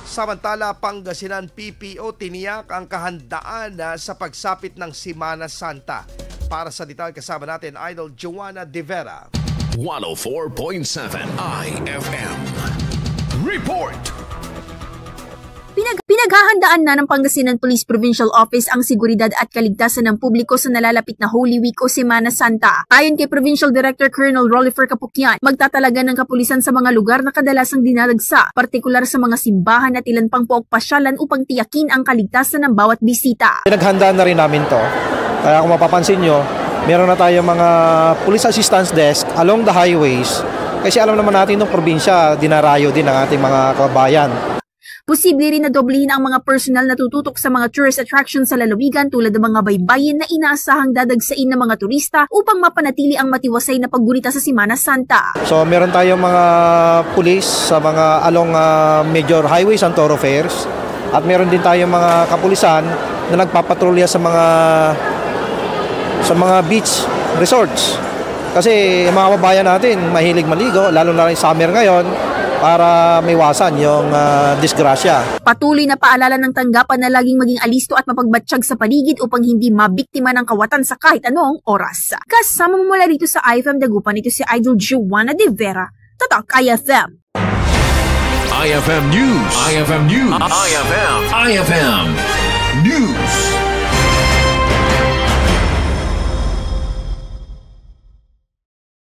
Samantala, Pangasinan PPO tiniyak ang kahandaan sa pagsapit ng Semana Santa. Para sa detalye kasama natin, Idol Joanna De Vera. 104.7 IFM Report. Pinaghahandaan na ng Pangasinan Police Provincial Office ang seguridad at kaligtasan ng publiko sa nalalapit na Holy Week o Semana Santa. Ayon kay Provincial Director Colonel Rollifer Kapukyan, magtatalaga ng kapulisan sa mga lugar na kadalasang dinadagsa, partikular sa mga simbahan at ilan pang pasyalan upang tiyakin ang kaligtasan ng bawat bisita. Pinaghandaan na rin namin to. Kaya kung mapapansin nyo, meron na tayong mga police assistance desk along the highways. Kasi alam naman natin ng probinsya, dinarayo din ang ating mga kababayan. Posible rin na doblehin ang mga personal na tututok sa mga tourist attractions sa lalawigan tulad ng mga baybayin na inaasahang dadagsain ng mga turista upang mapanatili ang matiwasay na paggunita sa Semana Santa. So meron tayong mga pulis sa mga along major highways and thoroughfares at meron din tayong mga kapulisan na nagpapatrolya sa mga beach resorts. Kasi mga kababayan natin mahilig maligo, lalo na rin summer ngayon, para maiwasan yung disgrasya. Patuloy na paalala ng tanggapan na laging maging alisto at mapagbatsyag sa paligid upang hindi mabiktima ng kawatan sa kahit anong oras. Kasama mo mula rito sa IFM Dagupan, ito si Idol Joanna De Vera, Tatak IFM. IFM News. IFM News. IFM News.